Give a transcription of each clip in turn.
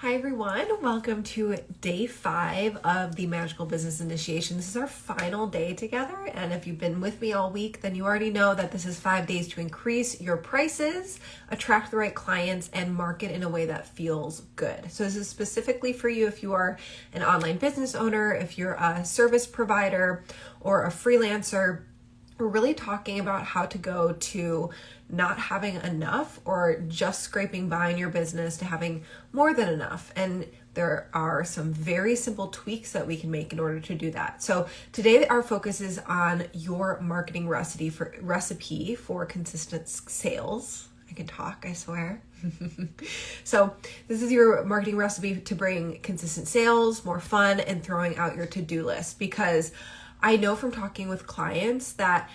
Hi everyone, welcome to day 5 of the Magical Business Initiation. This is our final day together, and if you've been with me all week, then you already know that this is 5 days to increase your prices, attract the right clients, and market in a way that feels good. So this is specifically for you if you are an online business owner, if you're a service provider, or a freelancer. We're really talking about how to go to not having enough or just scraping by in your business to having more than enough. And there are some very simple tweaks that we can make in order to do that. So today our focus is on your marketing recipe for consistent sales. I can talk, I swear. So this is your marketing recipe to bring consistent sales, more fun, and throwing out your to-do list, because I know from talking with clients that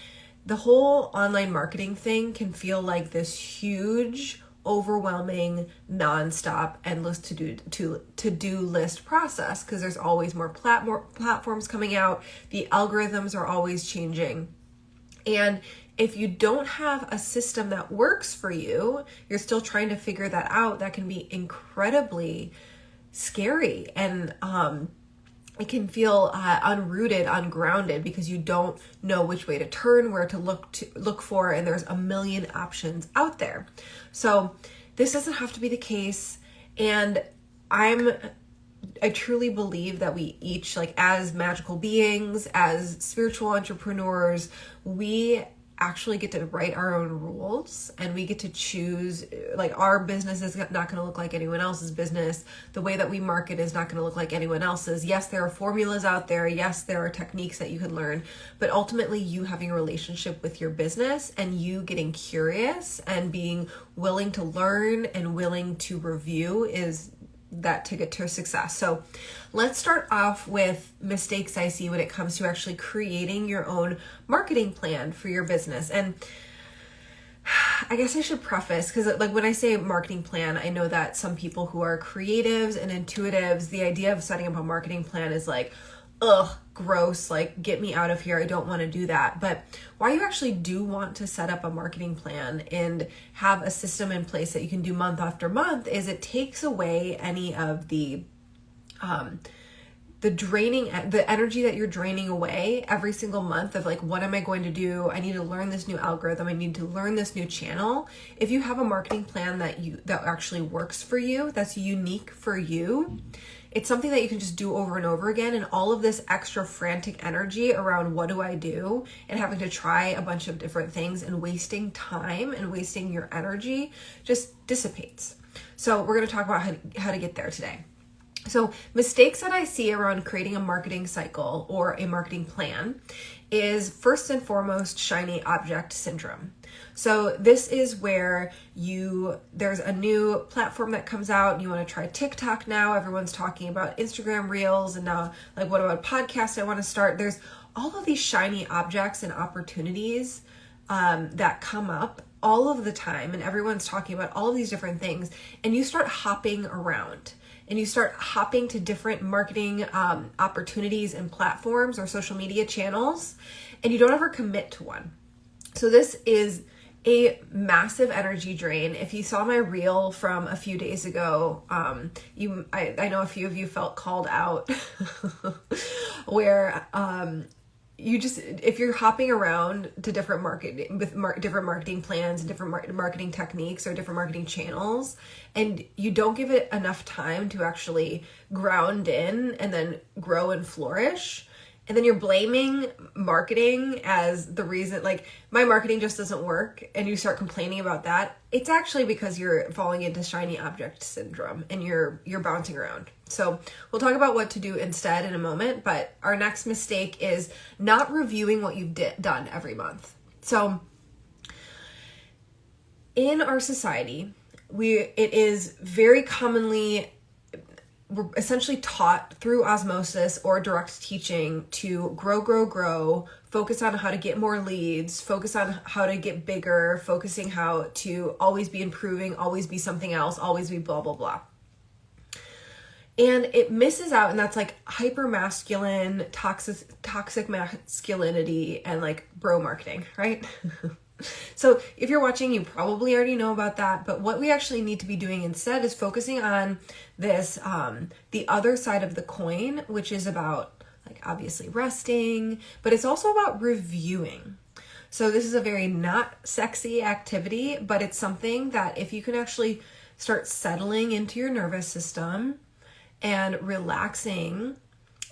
the whole online marketing thing can feel like this huge, overwhelming, nonstop, endless to-do list process, because there's always more platforms coming out. The algorithms are always changing. And if you don't have a system that works for you, you're still trying to figure that out. That can be incredibly scary, and it can feel unrooted, ungrounded, because you don't know which way to turn, where to look for, and there's a million options out there. So this doesn't have to be the case, and I truly believe that we each, like as magical beings, as spiritual entrepreneurs, we actually get to write our own rules, and we get to choose, like, our business is not going to look like anyone else's business. The way that we market is not going to look like anyone else's. Yes, there are formulas out there. Yes, there are techniques that you can learn, but ultimately you having a relationship with your business and you getting curious and being willing to learn and willing to review is that ticket to success. So let's start off with mistakes I see when it comes to actually creating your own marketing plan for your business. And I guess I should preface, because like when I say marketing plan, I know that some people who are creatives and intuitives, the idea of setting up a marketing plan is like, ugh, gross, like get me out of here, I don't want to do that. But why you actually do want to set up a marketing plan and have a system in place that you can do month after month is it takes away any of the energy that you're draining away every single month of like, what am I going to do? I need to learn this new algorithm. I need to learn this new channel. If you have a marketing plan that actually works for you, that's unique for you, it's something that you can just do over and over again, and all of this extra frantic energy around what do I do and having to try a bunch of different things and wasting time and wasting your energy just dissipates. So we're going to talk about how to get there today. So mistakes that I see around creating a marketing cycle or a marketing plan is first and foremost shiny object syndrome. So this is where there's a new platform that comes out and you want to try TikTok now. Everyone's talking about Instagram Reels, and now like, what about a podcast I want to start? There's all of these shiny objects and opportunities that come up all of the time, and everyone's talking about all of these different things, and you start hopping around. And you start hopping to different marketing opportunities and platforms or social media channels, and you don't ever commit to one. So this is a massive energy drain. If you saw my reel from a few days ago, I know a few of you felt called out where if you're hopping around to different different marketing plans and different marketing techniques or different marketing channels, and you don't give it enough time to actually ground in and then grow and flourish, and then you're blaming marketing as the reason, like, my marketing just doesn't work, and you start complaining about that, it's actually because you're falling into shiny object syndrome and you're bouncing around. So we'll talk about what to do instead in a moment, but our next mistake is not reviewing what you've done every month. So in our society, it is very commonly, we're essentially taught through osmosis or direct teaching to grow, focus on how to get more leads, focus on how to get bigger, focusing how to always be improving, always be something else, always be blah, blah, blah. And it misses out, and that's like hyper masculine, toxic masculinity, and like bro marketing, right? So if you're watching, you probably already know about that. But what we actually need to be doing instead is focusing on this, the other side of the coin, which is about like obviously resting, but it's also about reviewing. So this is a very not sexy activity, but it's something that if you can actually start settling into your nervous system and relaxing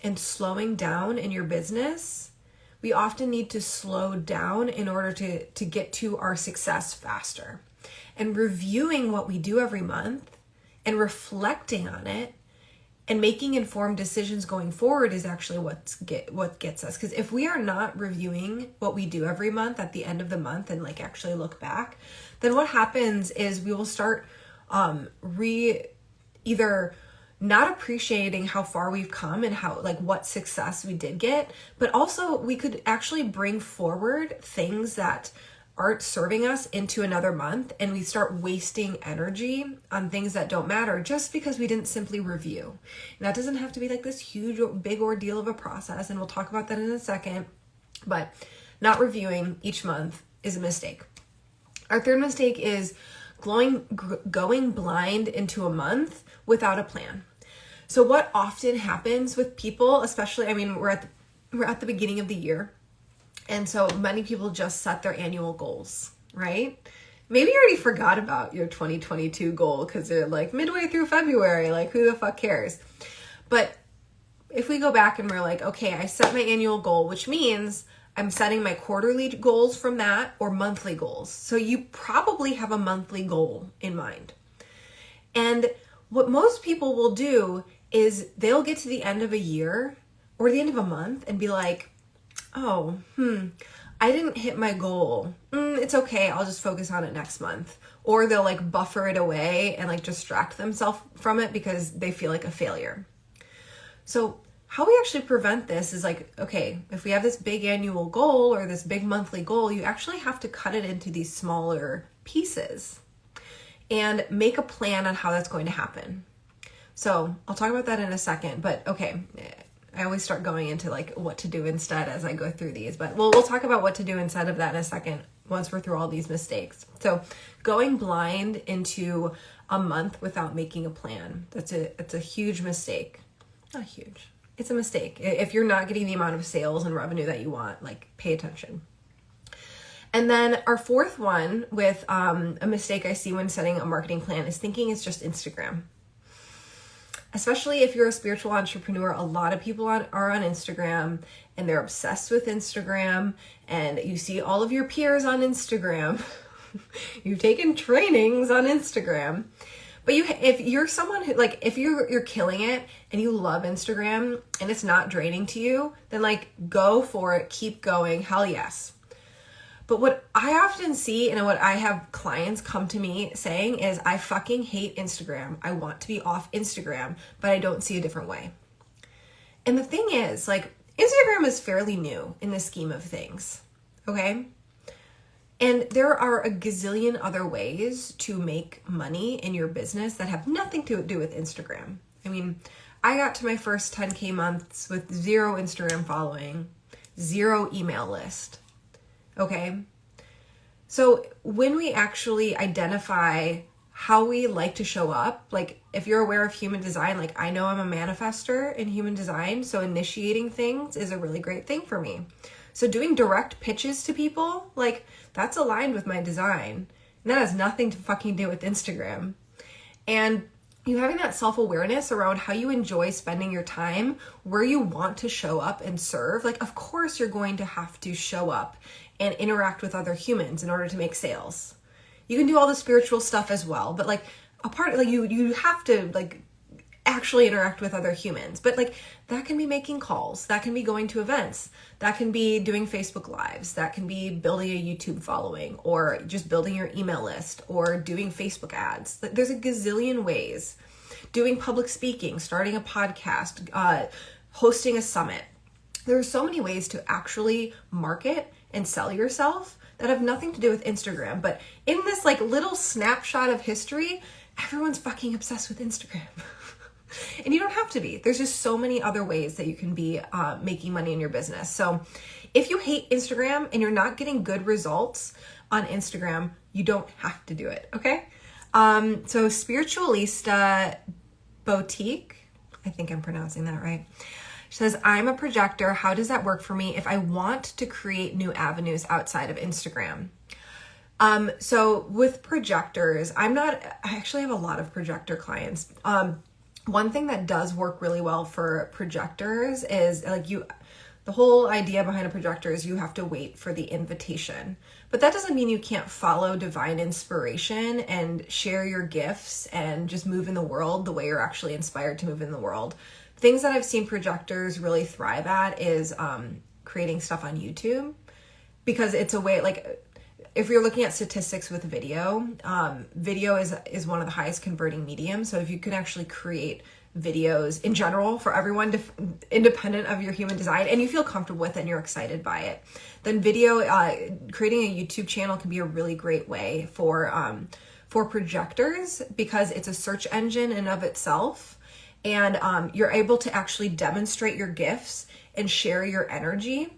and slowing down in your business, we often need to slow down in order to get to our success faster. And reviewing what we do every month and reflecting on it and making informed decisions going forward is actually what gets us. Because if we are not reviewing what we do every month at the end of the month and like actually look back, then what happens is we will start either not appreciating how far we've come and how like what success we did get, but also we could actually bring forward things that aren't serving us into another month, and we start wasting energy on things that don't matter just because we didn't simply review. And that doesn't have to be like this huge big ordeal of a process, and we'll talk about that in a second, but not reviewing each month is a mistake. Our third mistake is going blind into a month without a plan. So what often happens with people, especially, I mean, we're at the beginning of the year, and so many people just set their annual goals, right? Maybe you already forgot about your 2022 goal because they're like midway through February, like who the fuck cares? But if we go back and we're like, okay, I set my annual goal, which means I'm setting my quarterly goals from that or monthly goals. So you probably have a monthly goal in mind. And what most people will do is they'll get to the end of a year or the end of a month and be like, oh, I didn't hit my goal. It's okay. I'll just focus on it next month. Or they'll like buffer it away and like distract themselves from it because they feel like a failure. So how we actually prevent this is like, okay, if we have this big annual goal or this big monthly goal, you actually have to cut it into these smaller pieces and make a plan on how that's going to happen. So I'll talk about that in a second, but okay, I always start going into like what to do instead as I go through these, but we'll talk about what to do instead of that in a second once we're through all these mistakes. So going blind into a month without making a plan, it's a huge mistake. Not huge. It's a mistake. If you're not getting the amount of sales and revenue that you want, like pay attention. And then our fourth one with a mistake I see when setting a marketing plan is thinking it's just Instagram. Especially if you're a spiritual entrepreneur, a lot of people are on Instagram and they're obsessed with Instagram, and you see all of your peers on Instagram. You've taken trainings on Instagram. But if you're someone who like, if you're killing it and you love Instagram and it's not draining to you, then like go for it, keep going, hell yes. But what I often see and what I have clients come to me saying is, I fucking hate Instagram. I want to be off Instagram, but I don't see a different way. And the thing is, like, Instagram is fairly new in the scheme of things, okay? And there are a gazillion other ways to make money in your business that have nothing to do with Instagram. I mean, I got to my first 10K months with 0 Instagram following, 0 email list. Okay. So when we actually identify how we like to show up, like if you're aware of human design, like I know I'm a manifester in human design. So initiating things is a really great thing for me. So doing direct pitches to people, like that's aligned with my design. And that has nothing to fucking do with Instagram. And you having that self-awareness around how you enjoy spending your time, where you want to show up and serve, like of course you're going to have to show up and interact with other humans in order to make sales. You can do all the spiritual stuff as well, but like a part, like you have to like actually interact with other humans. But like that can be making calls, that can be going to events, that can be doing Facebook Lives, that can be building a YouTube following, or just building your email list, or doing Facebook ads. There's a gazillion ways. Doing public speaking, starting a podcast, hosting a summit. There are so many ways to actually market and sell yourself that have nothing to do with Instagram. But in this like little snapshot of history, everyone's fucking obsessed with Instagram. And you don't have to be. There's just so many other ways that you can be making money in your business. So if you hate Instagram and you're not getting good results on Instagram, you don't have to do it, okay? So Spiritualista Boutique, I think I'm pronouncing that right. She says, I'm a projector. How does that work for me if I want to create new avenues outside of Instagram? So with projectors, I actually have a lot of projector clients. One thing that does work really well for projectors is like the whole idea behind a projector is you have to wait for the invitation, but that doesn't mean you can't follow divine inspiration and share your gifts and just move in the world the way you're actually inspired to move in the world. Things that I've seen projectors really thrive at is creating stuff on YouTube, because it's a way, like, if you're looking at statistics with video, video is one of the highest converting mediums. So if you can actually create videos in general for everyone, independent of your human design, and you feel comfortable with it and you're excited by it, then video, creating a YouTube channel can be a really great way for projectors, because it's a search engine in of itself. And you're able to actually demonstrate your gifts and share your energy.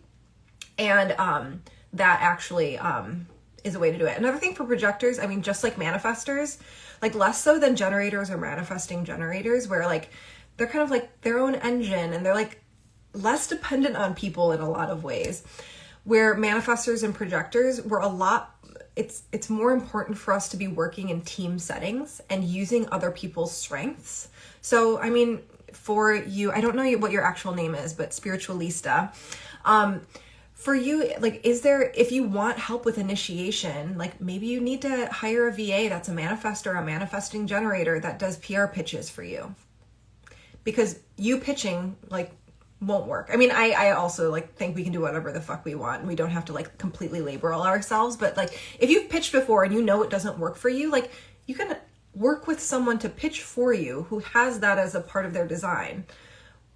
And that actually is a way to do it. Another thing for projectors, I mean, just like manifestors, like less so than generators or manifesting generators, where like they're kind of like their own engine and they're like less dependent on people in a lot of ways. Where manifestors and projectors were it's more important for us to be working in team settings and using other people's strengths. So, I mean, for you, I don't know what your actual name is, but Spiritualista, for you, like, if you want help with initiation, like maybe you need to hire a VA that's a manifestor, a manifesting generator that does PR pitches for you, because you pitching like won't work. I mean, I also like think we can do whatever the fuck we want and we don't have to like completely labor ourselves. But like, if you've pitched before and you know it doesn't work for you, like you can work with someone to pitch for you who has that as a part of their design.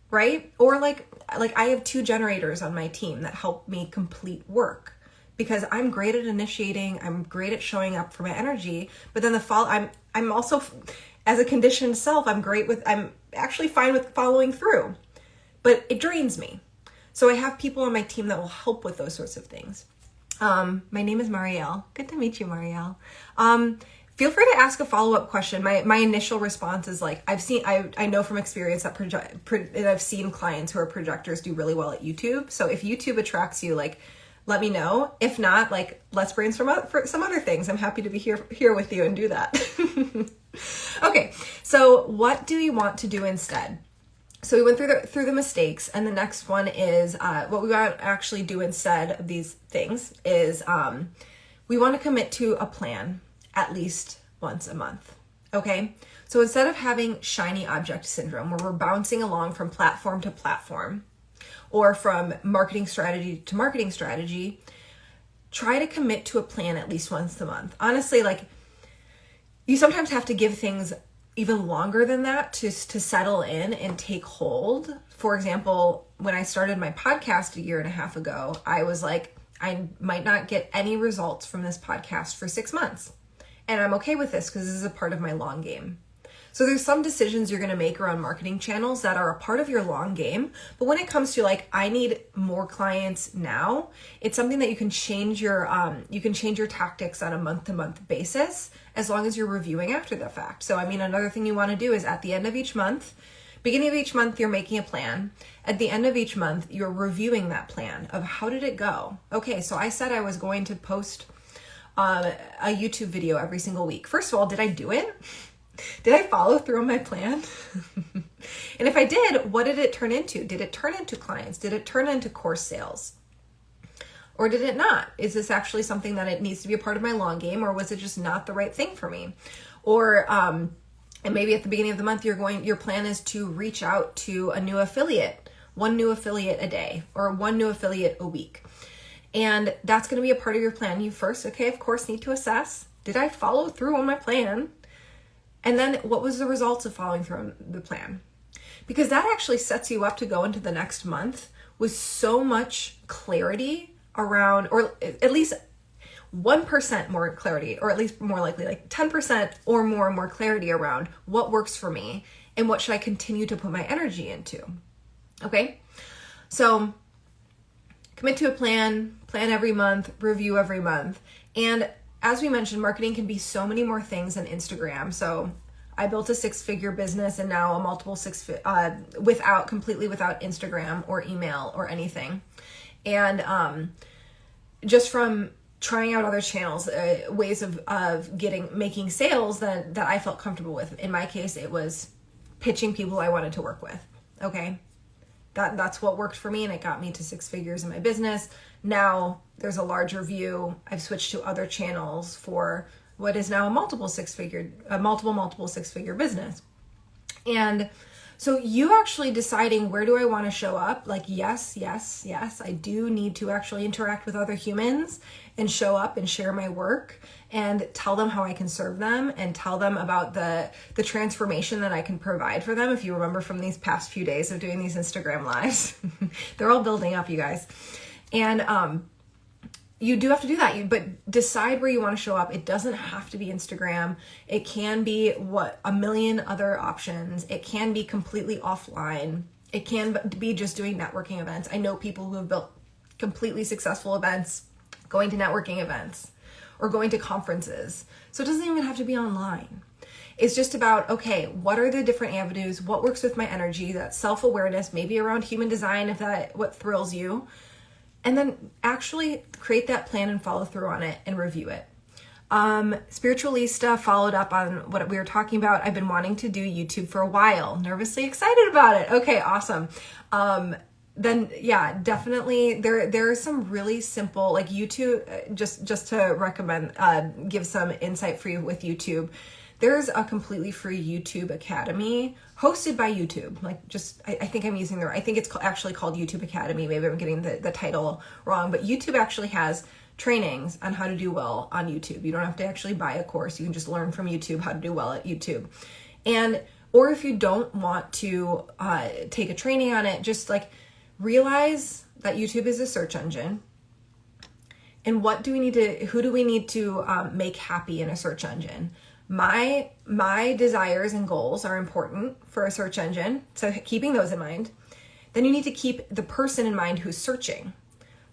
Right? Or like I have 2 generators on my team that help me complete work, because I'm great at initiating, I'm great at showing up for my energy, but then I'm also, as a conditioned self, I'm actually fine with following through, but it drains me. So I have people on my team that will help with those sorts of things. My name is Marielle. Good to meet you, Marielle. Feel free to ask a follow-up question. My initial response is like, I know from experience that I've seen clients who are projectors do really well at YouTube. So if YouTube attracts you, like, let me know. If not, like, let's brainstorm for some other things. I'm happy to be here with you and do that. Okay, so what do you want to do instead? So we went through the mistakes, and the next one is what we want to actually do instead of these things is we want to commit to a plan at least once a month. Okay, so instead of having shiny object syndrome, where we're bouncing along from platform to platform or from marketing strategy to marketing strategy, try to commit to a plan at least once a month. Honestly, like, you sometimes have to give things even longer than that to settle in and take hold. For example, when I started my podcast 1.5 years ago, I was like, I might not get any results from this podcast for 6 months. And I'm okay with this because this is a part of my long game. So there's some decisions you're going to make around marketing channels that are a part of your long game. But when it comes to like, I need more clients now, it's something that you can change your tactics on a month-to-month basis, as long as you're reviewing after the fact. So, I mean, another thing you want to do is at the end of each month, beginning of each month, you're making a plan. At the end of each month, you're reviewing that plan of how did it go? Okay, so I said I was going to post a YouTube video every single week. First of all, did I do it? Did I follow through on my plan? And if I did, what did it turn into? Did it turn into clients? Did it turn into course sales? Or did it not? Is this actually something that it needs to be a part of my long game, or was it just not the right thing for me? Or, and maybe at the beginning of the month, your plan is to reach out to a new affiliate, 1 new affiliate a day, or 1 new affiliate a week. And that's going to be a part of your plan. You first, okay, of course, need to assess, did I follow through on my plan? And then what was the results of following through on the plan? Because that actually sets you up to go into the next month with so much clarity around, or at least 1% more clarity, or at least more likely like 10% or more clarity around what works for me and what should I continue to put my energy into. Okay, so commit to a plan every month, review every month, And as we mentioned, marketing can be so many more things than Instagram. So I built a 6-figure business and now a multiple completely without Instagram or email or anything. And just from trying out other channels, ways of making sales that I felt comfortable with. In my case, it was pitching people I wanted to work with. Okay. That's what worked for me, and it got me to 6 figures in my business. Now there's a larger view. I've switched to other channels for what is now a multiple 6-figure business. And so you actually deciding, where do I want to show up? Like, yes, I do need to actually interact with other humans and show up and share my work and tell them how I can serve them and tell them about the transformation that I can provide for them. If you remember from these past few days of doing these Instagram lives, they're all building up, you guys. And you do have to do that, but decide where you want to show up. It doesn't have to be Instagram. It can be a million other options. It can be completely offline. It can be just doing networking events. I know people who have built completely successful events, going to networking events or going to conferences. So it doesn't even have to be online. It's just about, okay, what are the different avenues? What works with my energy? That self-awareness, maybe around human design, if that what thrills you. And then actually create that plan and follow through on it and review it. Spiritualista followed up on what we were talking about. I've been wanting to do YouTube for a while. Nervously excited about it. Okay, awesome. Then yeah, definitely there are some really simple, like YouTube, just to recommend, give some insight for you with YouTube. There's a completely free YouTube Academy hosted by YouTube. I think I'm using I think it's actually called YouTube Academy. Maybe I'm getting the title wrong, but YouTube actually has trainings on how to do well on YouTube. You don't have to actually buy a course. You can just learn from YouTube how to do well at YouTube. Or if you don't want to take a training on it, just realize that YouTube is a search engine. And who do we need to make happy in a search engine? My desires and goals are important for a search engine, so keeping those in mind. Then you need to keep the person in mind who's searching.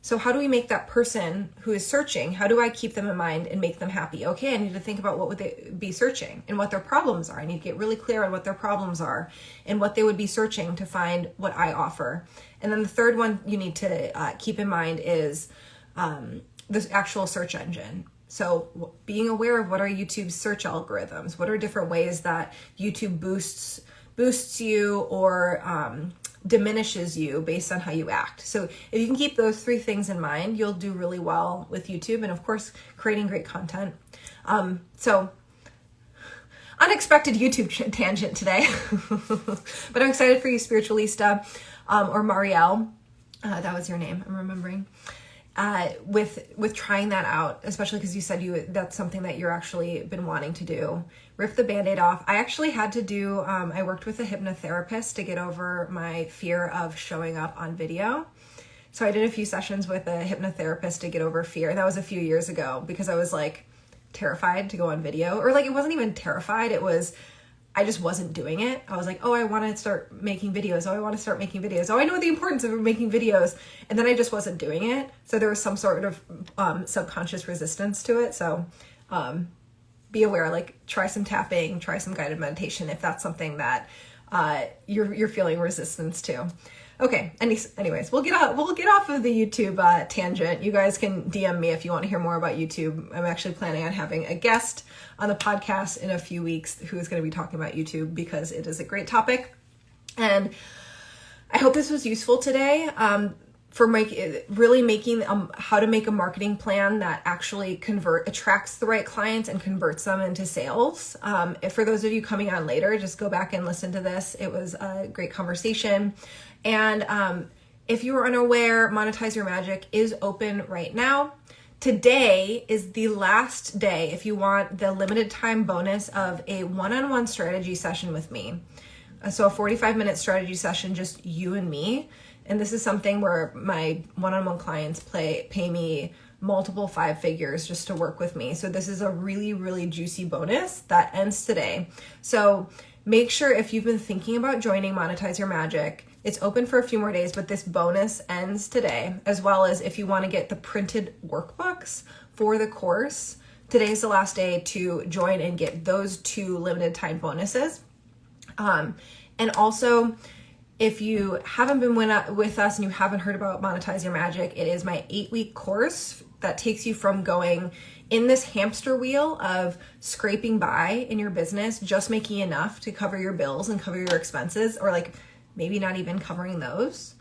So how do we make that person who is searching, how do I keep them in mind and make them happy? Okay, I need to think about what would they be searching and what their problems are. I need to get really clear on what their problems are and what they would be searching to find what I offer. And then the third one you need to keep in mind is the actual search engine. So being aware of what are YouTube's search algorithms, what are different ways that YouTube boosts you or diminishes you based on how you act. So if you can keep those 3 things in mind, you'll do really well with YouTube and of course creating great content. So unexpected YouTube tangent today, but I'm excited for you, Spiritualista, or Marielle. That was your name, I'm remembering. With trying that out, especially because you said that's something that you're actually been wanting to do. Rip the Band-Aid off. I actually had to do, I worked with a hypnotherapist to get over my fear of showing up on video. So I did a few sessions with a hypnotherapist to get over fear. And that was a few years ago because I was terrified to go on video, or it wasn't even terrified. I just wasn't doing it. I was like, oh, I want to start making videos. Oh, I want to start making videos. Oh, I know the importance of making videos. And then I just wasn't doing it. So there was some sort of subconscious resistance to it. So be aware, try some tapping, try some guided meditation if that's something that you're feeling resistance to. Okay, anyways, we'll get off of the YouTube tangent. You guys can DM me if you want to hear more about YouTube. I'm actually planning on having a guest on the podcast in a few weeks who is going to be talking about YouTube because it is a great topic. And I hope this was useful today for making how to make a marketing plan that actually attracts the right clients and converts them into sales. For those of you coming on later, just go back and listen to this. It was a great conversation. And if you are unaware, Monetize Your Magic is open right now. Today is the last day if you want the limited time bonus of a one-on-one strategy session with me. So a 45-minute strategy session, just you and me. And this is something where my one-on-one clients pay me multiple 5 figures just to work with me. So this is a really, really juicy bonus that ends today. So make sure if you've been thinking about joining Monetize Your Magic, it's open for a few more days, but this bonus ends today, as well as if you want to get the printed workbooks for the course, today's the last day to join and get those 2 limited time bonuses. And also, if you haven't been with us and you haven't heard about Monetize Your Magic, it is my 8-week course that takes you from going in this hamster wheel of scraping by in your business, just making enough to cover your bills and cover your expenses, or like maybe not even covering those,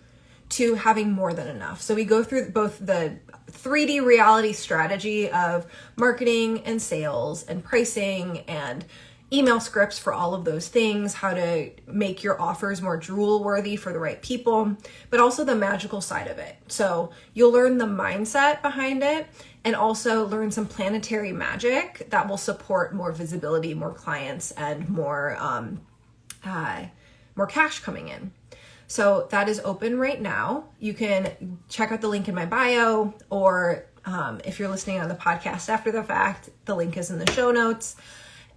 to having more than enough. So we go through both the 3D reality strategy of marketing and sales and pricing and email scripts for all of those things, how to make your offers more drool worthy for the right people, but also the magical side of it. So you'll learn the mindset behind it and also learn some planetary magic that will support more visibility, more clients, and more cash coming in. So that is open right now. You can check out the link in my bio, or if you're listening on the podcast after the fact, the link is in the show notes.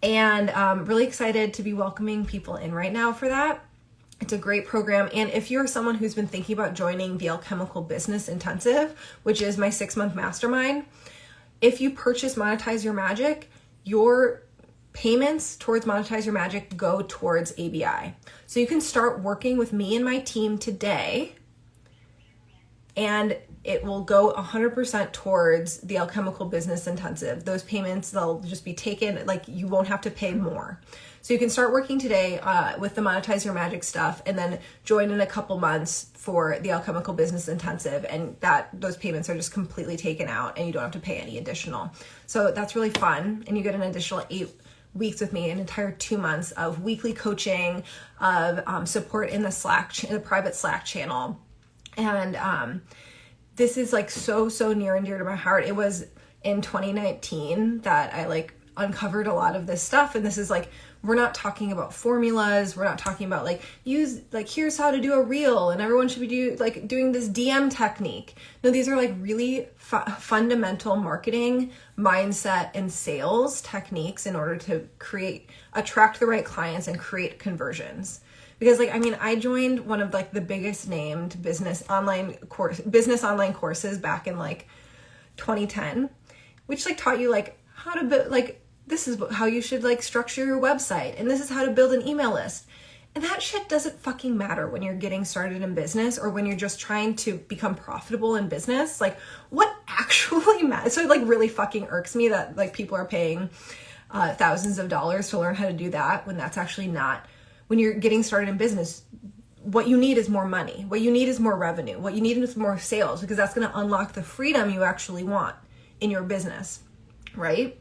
And really excited to be welcoming people in right now for that. It's a great program. And if you're someone who's been thinking about joining the Alchemical Business Intensive, which is my 6-month mastermind, if you purchase Monetize Your Magic, your payments towards Monetize Your Magic go towards ABI. So you can start working with me and my team today, and it will go 100% towards the Alchemical Business Intensive. Those payments, they'll just be taken, like you won't have to pay more. So you can start working today with the Monetize Your Magic stuff, and then join in a couple months for the Alchemical Business Intensive, and those payments are just completely taken out and you don't have to pay any additional. So that's really fun, and you get an additional 8 weeks with me, an entire 2 months of weekly coaching, of support in the private Slack channel. And this is like so near and dear to my heart. It was in 2019 that I like uncovered a lot of this stuff. And this is like, we're not talking about formulas. We're not talking about here's how to do a reel and everyone should be doing this DM technique. No, these are like really fundamental marketing, mindset, and sales techniques in order to attract the right clients and create conversions. Because I joined one of the biggest named business online courses back in 2010, which taught you how to build, this is how you should structure your website, and this is how to build an email list. And that shit doesn't fucking matter when you're getting started in business or when you're just trying to become profitable in business. What actually matters? So it really fucking irks me that people are paying thousands of dollars to learn how to do that, when that's actually not. When you're getting started in business, what you need is more money. What you need is more revenue. What you need is more sales, because that's going to unlock the freedom you actually want in your business, right?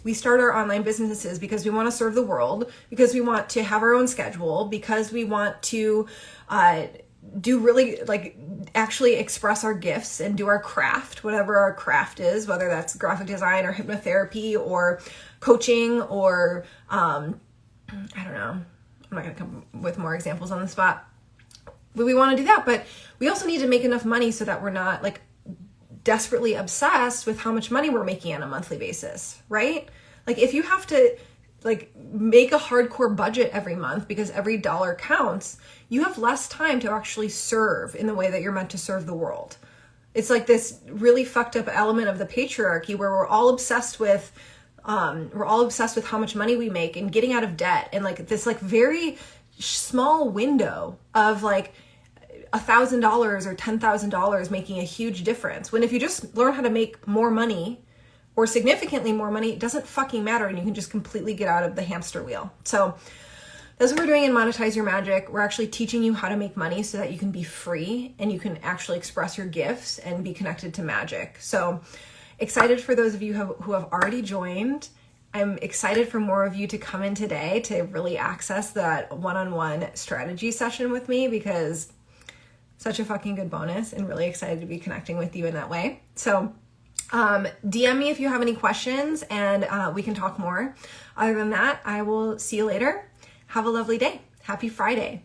We start our online businesses because we want to serve the world, because we want to have our own schedule, because we want to do really actually express our gifts and do our craft, whatever our craft is, whether that's graphic design or hypnotherapy or coaching or I don't know. I'm not going to come with more examples on the spot. But we want to do that, but we also need to make enough money so that we're not desperately obsessed with how much money we're making on a monthly basis, right? If you have to make a hardcore budget every month because every dollar counts, you have less time to actually serve in the way that you're meant to serve the world. It's this really fucked up element of the patriarchy where we're all obsessed with how much money we make and getting out of debt, and this very small window of $1,000 or $10,000 making a huge difference. When if you just learn how to make more money or significantly more money, it doesn't fucking matter, and you can just completely get out of the hamster wheel. So that's what we're doing in Monetize Your Magic. We're actually teaching you how to make money so that you can be free and you can actually express your gifts and be connected to magic. So excited for those of you who have already joined. I'm excited for more of you to come in today to really access that one-on-one strategy session with me, because such a fucking good bonus, and really excited to be connecting with you in that way. So DM me if you have any questions, and we can talk more. Other than that, I will see you later. Have a lovely day. Happy Friday.